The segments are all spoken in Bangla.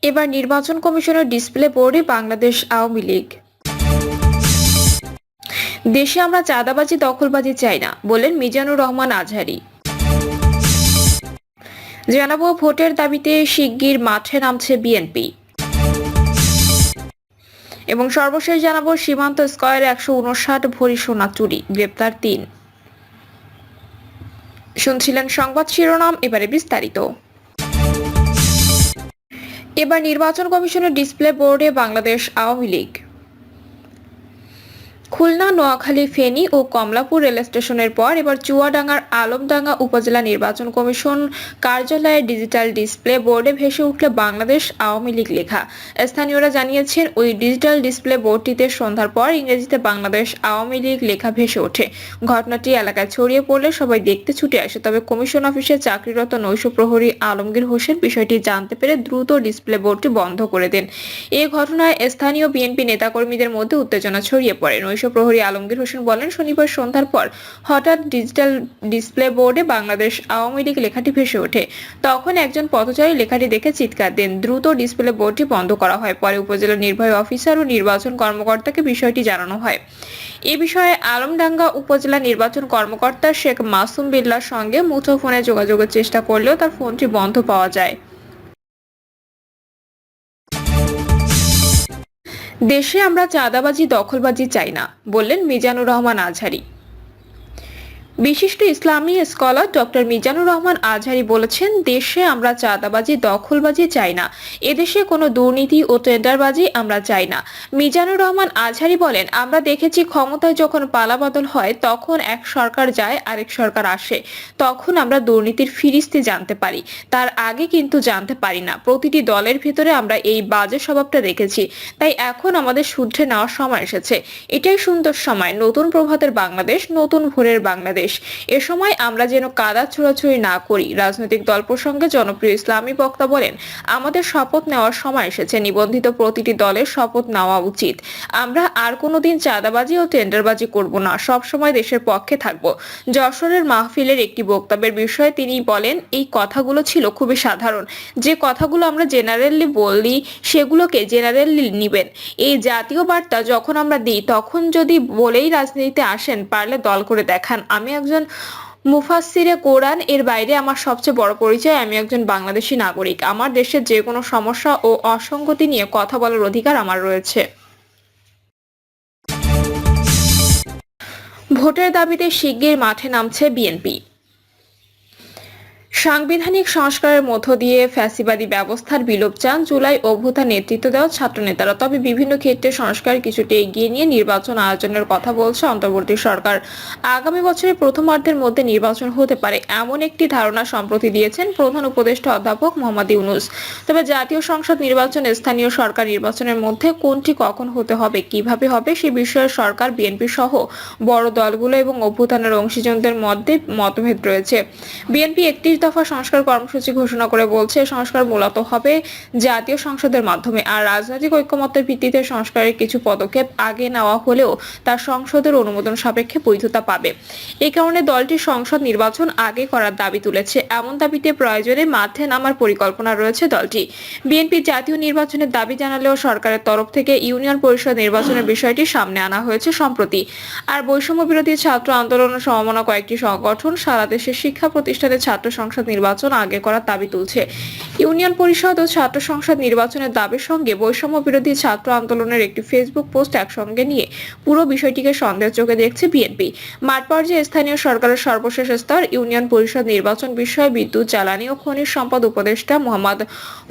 এবার নির্বাচন কমিশনের ডিসপ্লে বোর্ডে বাংলাদেশ আওয়ামী লীগ। দেশে আমরা চাঁদাবাজি দখলবাজি চাই না, বললেন মিজানুর রহমান আজহারী। জানাবো ভোটের দাবিতে শিগগির মাঠে নামছে বিএনপি। এবং সর্বশেষ জানাবো সীমান্ত স্কয়ারে 159 ভরি সোনা চুরি, গ্রেপ্তার 3। শুনছিলেন সংবাদ শিরোনাম, এবারে বিস্তারিত। এবার নির্বাচন কমিশনের ডিসপ্লে বোর্ডে বাংলাদেশ আওয়ামী লীগ। খুলনা, নোয়াখালী, ফেনী ও কমলাপুর রেল স্টেশনের পর এবার চুয়াডাঙ্গার আলমডাঙ্গা উপজেলা নির্বাচন কমিশন কার্যালয়ের ডিজিটাল ডিসপ্লে বোর্ডে ভেসে উঠল বাংলাদেশ আওয়ামী লীগ লেখা। স্থানীয়রা জানিয়েছেন, ওই ডিজিটাল ডিসপ্লে বোর্ডটিতে সন্ধ্যার পর ইংরেজিতে বাংলাদেশ আওয়ামী লীগ লেখা ভেসে ওঠে। ঘটনাটি এলাকায় ছড়িয়ে পড়লে সবাই দেখতে ছুটে আসে, তবে কমিশন অফিসে চাকরিরত নৈশ প্রহরী আলমগীর হোসেন বিষয়টি জানতে পেরে দ্রুত ডিসপ্লে বোর্ডটি বন্ধ করে দেন। এই ঘটনায় স্থানীয় বিএনপি নেতাকর্মীদের মধ্যে উত্তেজনা ছড়িয়ে পড়ে। প্রহরী আলমগীর হোসেন বলেন, শনিবার সন্ধ্যার পর হঠাৎ ডিজিটাল ডিসপ্লে বোর্ডে বাংলাদেশ আওয়ামী লীগ লেখাটি ভেসে ওঠে। তখন একজন পথচারী লেখাটি দেখে চিৎকার দেন। দ্রুত ডিসপ্লে বোর্ডটি বন্ধ করা হয়। পরে উপজেলা নির্বাহী অফিসার ও নির্বাচন কর্মকর্তাকে বিষয়টি জানানো হয়। এ বিষয়ে আলমডাঙ্গা উপজেলা নির্বাচন কর্মকর্তা শেখ মাসুম বিল্লাহর সঙ্গে মুঠোফোনে যোগাযোগের চেষ্টা করলেও তার ফোনটি বন্ধ পাওয়া যায়। দেশে আমরা চাঁদাবাজি দখলবাজি চাই না, বললেন মিজানুর রহমান আজহারী। বিশিষ্ট ইসলামী স্কলার ডক্টর মিজানুর রহমান আজহারী বলেছেন, দেশে আমরা চাঁদাবাজি দখলবাজি চাই না, এদেশে কোনো দুর্নীতি ও টেন্ডারবাজি আমরা চাই না। মিজানুর রহমান আজহারী বলেন, আমরা দেখেছি ক্ষমতায় যখন পালাবদল হয় তখন এক সরকার যায় আরেক সরকার আসে, তখন আমরা দুর্নীতির ফিরিস্তি জানতে পারি, তার আগে কিন্তু জানতে পারি না। প্রতিটি দলের ভিতরে আমরা এই বাজে স্বভাবটা দেখেছি, তাই এখন আমাদের শুধরে নেওয়ার সময় এসেছে। এটাই সুন্দর সময়, নতুন প্রভাতের বাংলাদেশ, নতুন ভোরের বাংলাদেশ। এ সময় আমরা যেন কাদা ছোড়াছুড়ি না করি। রাজনৈতিক দল প্রসঙ্গে জনপ্রিয় ইসলামী বক্তা বলেন, আমাদের শপথ নেওয়ার সময় এসেছে, নিবন্ধিত প্রতিটি দলের শপথ নেওয়া উচিত। আমরা আর কোনোদিন চাঁদাবাজি ও টেন্ডারবাজি করব না, সব সময় দেশের পক্ষে থাকব। যশোরের মাহফিলের একটি বক্তব্যের বিষয়ে তিনি বলেন, এই কথাগুলো ছিল খুবই সাধারণ, যে কথাগুলো আমরা জেনারেলি বলি সেগুলোকে জেনারেলি নিবেন। এই জাতীয় বার্তা যখন আমরা দিই তখন যদি বলেই রাজনীতিতে আসেন, পারলে দল করে দেখান। আমি একজন মুফাসসিরে কোরআন, এর বাইরে আমার সবচেয়ে বড় পরিচয়, আমি একজন বাংলাদেশী নাগরিক। আমার দেশের যে কোনো সমস্যা ও অসঙ্গতি নিয়ে কথা বলার অধিকার আমার রয়েছে। ভোটের দাবিতে শিগগির মাঠে নামছে বিএনপি। সাংবিধানিক সংস্কারের মধ্য দিয়ে ফ্যাসিবাদী ব্যবস্থার বিলোপ চান জুলাই অভ্যুত্থান নেতৃত্ব দেওয়া ছাত্রনেতারা। তবে বিভিন্ন ক্ষেত্রে সংস্কার কিছুটা এগিয়ে নিয়ে নির্বাচন আয়োজনের কথা বলছে অন্তর্বর্তী সরকার। আগামী বছরের প্রথমার্ধের মধ্যে নির্বাচন হতে পারে, এমন একটি ধারণা সম্প্রতি দিয়েছেন প্রধান উপদেষ্টা অধ্যাপক মোহাম্মদ ইউনূস। তবে জাতীয় সংসদ নির্বাচন, স্থানীয় সরকার নির্বাচনের মধ্যে কোনটি কখন হতে হবে, কিভাবে হবে, সে বিষয়ে সরকার, বিএনপি সহ বড় দলগুলো এবং অভ্যুত্থানের অংশীজনদের মধ্যে মতভেদ রয়েছে। বিএনপি 31 দফা সংস্কার কর্মসূচি ঘোষণা করে বলছে, সংস্কার মূলত হবে জাতীয় সংসদের মাধ্যমে। আর রাজনৈতিক ঐকমত্যের ভিত্তিতে সংস্কারের কিছু পদক্ষেপ আগে নেওয়া হলেও তা সংসদের অনুমোদন সাপেক্ষে বৈধতা পাবে। এই কারণে দলটি সংসদ নির্বাচন আগে করার দাবি তুলেছে। এমন দাবিতে প্রয়োজনে মাঠে নামার পরিকল্পনা রয়েছে দলটি। বিএনপি জাতীয় নির্বাচনের দাবি জানালেও সরকারের তরফ থেকে ইউনিয়ন পরিষদ নির্বাচনের বিষয়টি সামনে আনা হয়েছে সম্প্রতি। আর বৈষম্য বিরোধী ছাত্র আন্দোলনের সমমনা কয়েকটি সংগঠন সারা দেশের শিক্ষা প্রতিষ্ঠানে ছাত্র সংসদ নির্বাচন আগে করার দাবি তুলছে। ইউনিয়ন পরিষদ ও ছাত্র সংসদ নির্বাচনের দাবির সঙ্গে বৈষম্য বিরোধী ছাত্র আন্দোলনের একটি ফেসবুক পোস্ট একসঙ্গে নিয়ে পুরো বিষয়টিকে সন্দেহের চোখে দেখছে বিএনপি। মাঠ পর্যায়ে স্থানীয় সরকারের সর্বশেষ স্তর ইউনিয়ন পরিষদ নির্বাচন বিষয়ে বিদ্যুৎ, জ্বালানি ও খনিজ সম্পদ উপদেষ্টা মোহাম্মদ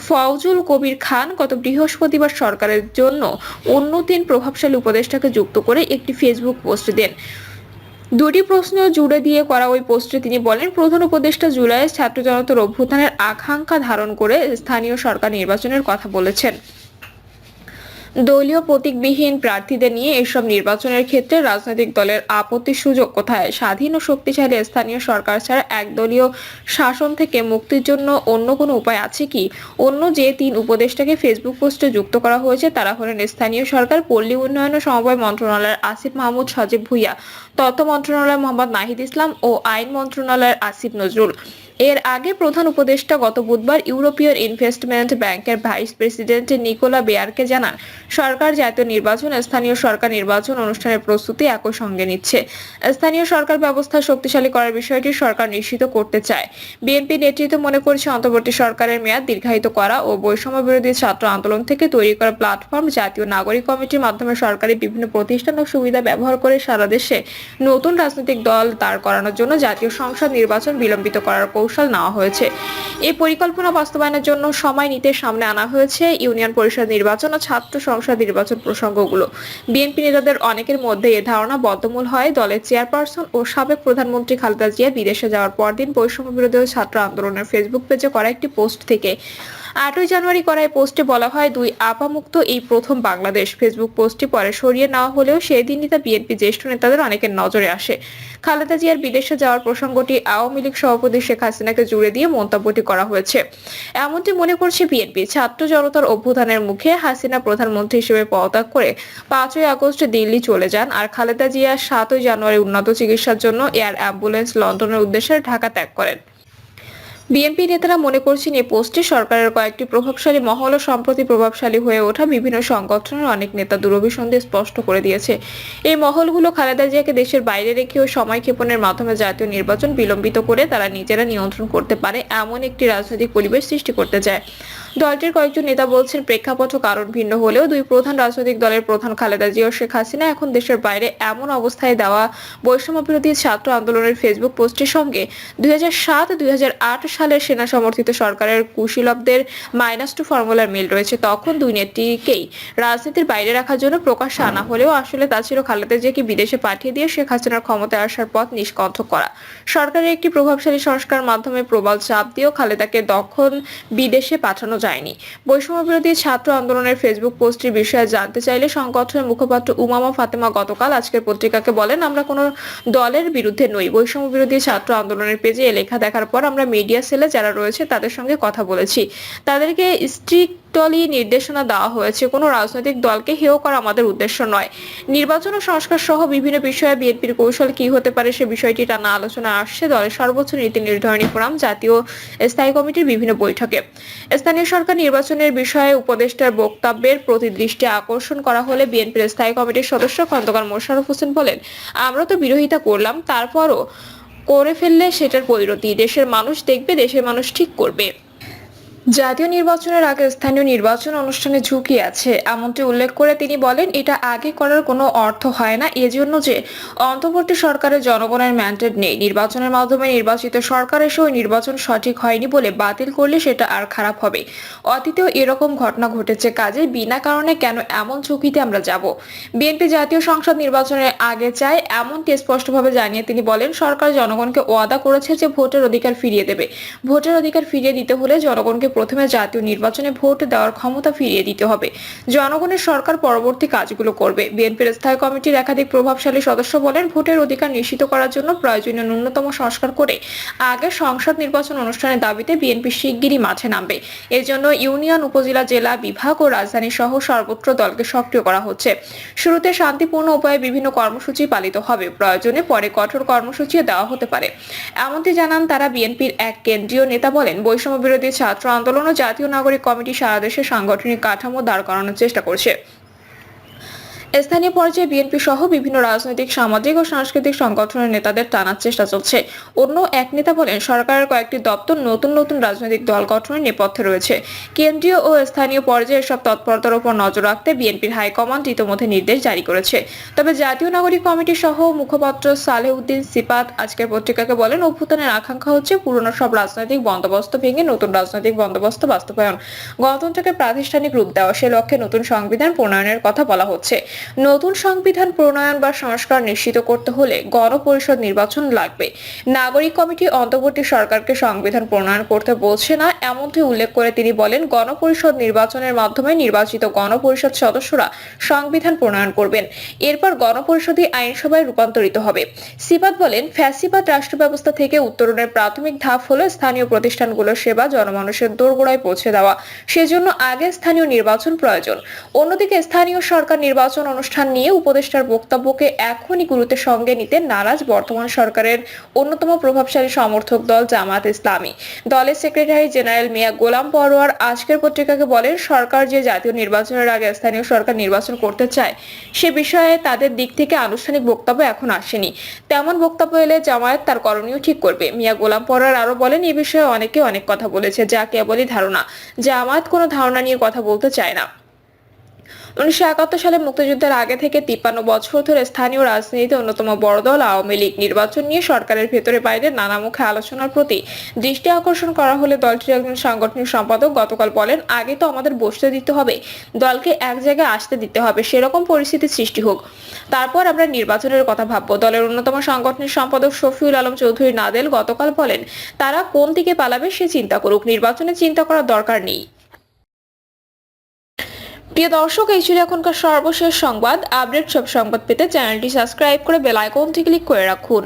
ফওজুল কবির খান গত বৃহস্পতিবার সরকারের জন্য অন্য 3 প্রভাবশালী উপদেষ্টাকে যুক্ত করে একটি ফেসবুক পোস্ট দেন। দুটি প্রশ্ন জুড়ে দিয়ে করা ওই পোস্টে তিনি বলেন, প্রধান উপদেষ্টা জুলাইয়ের ছাত্র জনতার অভ্যুত্থানের আকাঙ্ক্ষা ধারণ করে স্থানীয় সরকার নির্বাচনের কথা বলেছেন। দলীয় প্রতীকবিহীন প্রার্থীদের নিয়ে এসব নির্বাচনের ক্ষেত্রে রাজনৈতিক দলের আপত্তির সুযোগ কোথায়? স্বাধীন ও শক্তিশালী স্থানীয় সরকার ছাড়া একদলীয় শাসন থেকে মুক্তির জন্য অন্য কোনো উপায় আছে কি? অন্য যে 3 উপদেষ্টাকে ফেসবুক পোস্টে যুক্ত করা হয়েছে তারা হলেন স্থানীয় সরকার, পল্লী উন্নয়ন ও সমবায় মন্ত্রণালয়ের আসিফ মাহমুদ সজীব ভুইয়া, তথ্য মন্ত্রণালয় মোহাম্মদ নাহিদ ইসলাম ও আইন মন্ত্রণালয়ের আসিফ নজরুল। এর আগে প্রধান উপদেষ্টা গত বুধবার ইউরোপীয় ইনভেস্টমেন্ট ব্যাংকের ভাইস প্রেসিডেন্ট নিকোলা বেয়ারকে জানান, সরকার জাতীয় নির্বাচন স্থানীয় সরকার নির্বাচন অনুষ্ঠানের প্রস্তুতি একই সঙ্গে নিচ্ছে। স্থানীয় সরকার ব্যবস্থা শক্তিশালী করার বিষয়টি সরকার নিশ্চিত করতে চায়। বিএনপি নেতৃত্ব মনে করছে অন্তর্বর্তী সরকারের মেয়াদ দীর্ঘায়িত করা ও বৈষম্য বিরোধী ছাত্র আন্দোলন থেকে তৈরি করা প্ল্যাটফর্ম জাতীয় নাগরিক কমিটির মাধ্যমে সরকারি বিভিন্ন প্রতিষ্ঠান ও সুবিধা ব্যবহার করে সারা দেশে নতুন রাজনৈতিক দল দাঁড় করানোর জন্য জাতীয় সংসদ নির্বাচন বিলম্বিত করার কৌশল নেওয়া হয়েছে। এই পরিকল্পনা বাস্তবায়নের জন্য সময় নিতে সামনে আনা হয়েছে ইউনিয়ন পরিষদ নির্বাচন ও ছাত্র সংসদ নির্বাচন প্রসঙ্গগুলো। বিএনপি নেতাদের অনেকের মধ্যে এ ধারণা বদ্ধমূল হয়। দলের চেয়ারপারসন ও সাবেক প্রধানমন্ত্রী খালেদা জিয়া বিদেশে যাওয়ার পরদিন বৈষম্য বিরোধী ছাত্র আন্দোলনের ফেসবুক পেজে করা একটি পোস্ট থেকে 8ই জানুয়ারি করা এই পোস্টে বলা হয়, দুই আপা মুক্ত এই প্রথম বাংলাদেশ। ফেসবুক পোস্টটি পরে সরিয়ে নেওয়া হলেও সেই দিনই তা বিএনপি জ্যেষ্ঠ নেতাদের অনেকের নজরে আসে। খালেদা জিয়ার বিদেশে যাওয়ার প্রসঙ্গটি আওয়ামী লীগ সভাপতি শেখ হাসিনাকে জুড়ে দিয়ে মন্তব্যটি করা হয়েছে। এমনটি মনে করছে বিএনপি। ছাত্র জনতার অভ্যুত্থানের মুখে হাসিনা প্রধানমন্ত্রী হিসেবে পদত্যাগ করে 5ই আগস্ট দিল্লি চলে যান, আর খালেদা জিয়া 7ই জানুয়ারি উন্নত চিকিৎসার জন্য এয়ার অ্যাম্বুলেন্স লন্ডনের উদ্দেশ্যে ঢাকা ত্যাগ করেন। বিএনপি নেতারা মনে করছেন এই পোস্টে সরকারের কয়েকটি প্রভাবশালী মহল ও সম্প্রতি প্রভাবশালী হয়ে ওঠা বিভিন্ন সংগঠনের অনেক নেতা দুরভিসন্ধি স্পষ্ট করে দিয়েছে। এই মহলগুলো খালেদা জিয়াকে দেশের বাইরে রেখে ও সময় ক্ষেপণের মাধ্যমে জাতীয় নির্বাচন বিলম্বিত করে তারা নিজেরা নিয়ন্ত্রণ করতে পারে এমন একটি রাজনৈতিক পরিবেশ সৃষ্টি করতে চায়। দলটির কয়েকজন নেতা বলছেন, প্রেক্ষাপট ও কারণ ভিন্ন হলেও দুই প্রধান রাজনৈতিক দলের প্রধান খালেদা জিয়া ও শেখ হাসিনা এখন দেশের বাইরে এমন অবস্থায় দেওয়া বৈষম্য বিরোধী ছাত্র আন্দোলনের ফেসবুক পোস্টের সঙ্গে 2007-2008 সালের সেনা সমর্থিত সরকারের কুশীলবদের -2 ফর্মুলার মিল রয়েছে। তখন দুই নেত্রীকেই রাজনীতির বাইরে রাখার জন্য প্রকাশ্যে আনা হলেও আসলে তা ছিল খালেদা জিয়াকে বিদেশে পাঠিয়ে দিয়ে শেখ হাসিনার ক্ষমতায় আসার পথ নিষ্কণ্টক করা। সরকারের একটি প্রভাবশালী সংস্কার মাধ্যমে প্রবল চাপ দিয়েও খালেদাকে তখন বিদেশে পাঠানো যায়নি। বৈষম্য বিরোধী ছাত্র আন্দোলনের ফেসবুক পোস্টের বিষয়ে জানতে চাইলে সংগঠনের মুখপাত্র উমামা ফাতেমা গতকাল আজকের পত্রিকাকে বলেন, আমরা কোনো দলের বিরুদ্ধে নই। বৈষম্য বিরোধী ছাত্র আন্দোলনের পেজে এ লেখা দেখার পর আমরা মিডিয়া সেলে যারা রয়েছে তাদের সঙ্গে কথা বলেছি। তাদেরকে স্ট্রিক্টলি নির্দেশনা দেওয়া হয়েছে। কোনো রাজনৈতিক দলকে হেয় করা আমাদের উদ্দেশ্য নয়। নির্বাচন ও সংস্কার সহ বিভিন্ন বিষয়ে বিএনপির কৌশল কি হতে পারে সে বিষয়টি টানা আলোচনা আসছে দলের সর্বোচ্চ নীতি নির্ধারণী ফোরাম জাতীয় স্থায়ী কমিটির বিভিন্ন বৈঠকে। স্থানীয় সরকার নির্বাচনের বিষয়ে উপদেষ্টার বক্তব্যের প্রতি দৃষ্টি আকর্ষণ করা হলে বিএনপির স্থায়ী কমিটির সদস্য খন্দকার মোশাররফ হোসেন বলেন, আমরা তো বিরোধিতা করলাম, তারপরও করে ফেললে সেটার পরিণতি দেশের মানুষ দেখবে, দেশের মানুষ ঠিক করবে। জাতীয় নির্বাচনের আগে স্থানীয় নির্বাচন অনুষ্ঠানে ঝুঁকি আছে এমনটি উল্লেখ করে তিনি বলেন, এটা আগে করার কোনো অর্থ হয় না, এজন্য যে অন্তর্বর্তী সরকারের জনগণের ম্যান্ডেট নেই। নির্বাচনের মাধ্যমে নির্বাচিত সরকার এসে ওই নির্বাচন সঠিক হয়নি বলে বাতিল করলে সেটা আর খারাপ হবে। অতীতেও এরকম ঘটনা ঘটেছে, কাজে বিনা কারণে কেন এমন ঝুঁকিতে আমরা যাব। বিএনপি জাতীয় সংসদ নির্বাচনের আগে চায় এমনটি স্পষ্টভাবে জানিয়ে তিনি বলেন, সরকার জনগণকে ওয়াদা করেছে যে ভোটের অধিকার ফিরিয়ে দেবে। ভোটের অধিকার ফিরিয়ে দিতে হলে জনগণকে প্রথমে জাতীয় নির্বাচনে ভোট দেওয়ার ক্ষমতা ফিরিয়ে দিতে হবে। জনগণের সরকার পরবর্তী কাজগুলো করবে। বিএনপির স্থায়ী কমিটির একাধিক প্রভাবশালী সদস্য বলেন, ভোটের অধিকার নিশ্চিত করার জন্য প্রয়োজনীয় ন্যূনতম সংস্কার করে আগে সংসদ নির্বাচন অনুষ্ঠানের দাবিতে বিএনপি শিগগিরই মাঠে নামবে। এজন্য ইউনিয়ন, উপজেলা, জেলা, বিভাগ ও রাজধানী সহ সর্বত্র দলকে সক্রিয় করা হচ্ছে। শুরুতে শান্তিপূর্ণ উপায়ে বিভিন্ন কর্মসূচি পালিত হবে, প্রয়োজনে পরে কঠোর কর্মসূচিও দেওয়া হতে পারে এমনটি জানান তারা। বিএনপির এক কেন্দ্রীয় নেতা বলেন, বৈষম্য বিরোধী ছাত্র আন্দোলন ও জাতীয় নাগরিক কমিটি সারা দেশে সাংগঠনিক কাঠামো দাঁড় করানোর চেষ্টা করছে। স্থানীয় পর্যায়ে বিএনপি সহ বিভিন্ন রাজনৈতিক, সামাজিক ও সাংস্কৃতিক সংগঠনের নেতাদের টানার চেষ্টা চলছে। অন্য এক নেতা বলেন, সরকারের কয়েকটি দপ্তর নতুন নতুন রাজনৈতিক দল গঠনের নেপথ্যে রয়েছে। কেন্দ্রীয় ও স্থানীয় পর্যায়ে এসব তৎপরতার উপর নজর রাখতে বিএনপির হাইকমান্ড ইতোমধ্যে নির্দেশ জারি করেছে। তবে জাতীয় নাগরিক কমিটি সহ মুখপাত্র সালেউদ্দিন সিপাত আজকের পত্রিকাকে বলেন, অভ্যুত্থানের আকাঙ্ক্ষা হচ্ছে পুরনো সব রাজনৈতিক বন্দোবস্ত ভেঙে নতুন রাজনৈতিক বন্দোবস্ত বাস্তবায়ন, গণতন্ত্রকে প্রাতিষ্ঠানিক রূপ দেওয়া। সে লক্ষ্যে নতুন সংবিধান প্রণয়নের কথা বলা হচ্ছে। নতুন সংবিধান প্রণয়ন বা সংস্কার নিশ্চিত করতে হলে গণপরিষদ নির্বাচন লাগবে। নাগরিক কমিটি অন্তর্বর্তী সরকারকে সংবিধান প্রণয়ন করতে বলছে না এমনটি উল্লেখ করে তিনি বলেন, গণপরিষদ নির্বাচনের মাধ্যমে নির্বাচিত গণপরিষদ সদস্যরা সংবিধান প্রণয়ন করবেন। এরপর গণপরিষদই আইনসভায় রূপান্তরিত হবে। সিপাত বলেন, ফ্যাসিবাদ রাষ্ট্র ব্যবস্থা থেকে উত্তরণের প্রাথমিক ধাপ হলো স্থানীয় প্রতিষ্ঠানগুলোর সেবা জনমানুষের দোরগোড়ায় পৌঁছে দেওয়া। সেজন্য আগে স্থানীয় নির্বাচন প্রয়োজন। অন্যদিকে স্থানীয় সরকার নির্বাচন অনুষ্ঠান নিয়ে উপদেষ্টার বক্তব্যকে এখনই গুরুত্বের সঙ্গে নিতে নারাজ বর্তমান সরকারের অন্যতম প্রভাবশালী সমর্থক দল জামায়াত ইসলামী। দলের সেক্রেটারি জেনারেল মিয়া গোলাম পরোয়ার আজকের পত্রিকাকে বলেন, সরকার যে জাতীয় নির্বাচনের আগে স্থানীয় সরকার নির্বাচন করতে চায় সে বিষয়ে তাদের দিক থেকে আনুষ্ঠানিক বক্তব্য এখন আসেনি। তেমন বক্তব্য এলে জামায়াত তার করণীয় ঠিক করবে। মিয়া গোলাম পরোয়ার আরো বলেন, এই বিষয়ে অনেকে অনেক কথা বলেছে, যা কেবলই ধারণা। জামায়াত কোনো ধারণা নিয়ে কথা বলতে চায় না। 1971 সালে মুক্তিযুদ্ধের আগে থেকে 53 বছর ধরে স্থানীয় রাজনীতিতে অন্যতম বড় দল আওয়ামী লীগ নির্বাচন নিয়ে সরকারের ভেতরে বাইরে নানামুখী আলোচনার প্রতি দৃষ্টি আকর্ষণ করা হলে দলটির একজন সাংগঠনিক সম্পাদক গতকাল বলেন, আগে তো আমাদের বসতে দিতে হবে, দলকে এক জায়গায় আসতে দিতে হবে, সেরকম পরিস্থিতি সৃষ্টি হোক, তারপর আমরা নির্বাচনের কথা ভাববো। দলের অন্যতম সাংগঠনিক সম্পাদক শফিউল আলম চৌধুরী নাদেল গতকাল বলেন, তারা কোন দিকে পালাবে সে চিন্তা করুক, নির্বাচনে চিন্তা করার দরকার নেই। প্রিয় দর্শক, এই ছিল এখনকার সর্বশেষ সংবাদ। আপডেট সব সংবাদ পেতে চ্যানেলটি সাবস্ক্রাইব করে বেল আইকনটি ক্লিক করে রাখুন।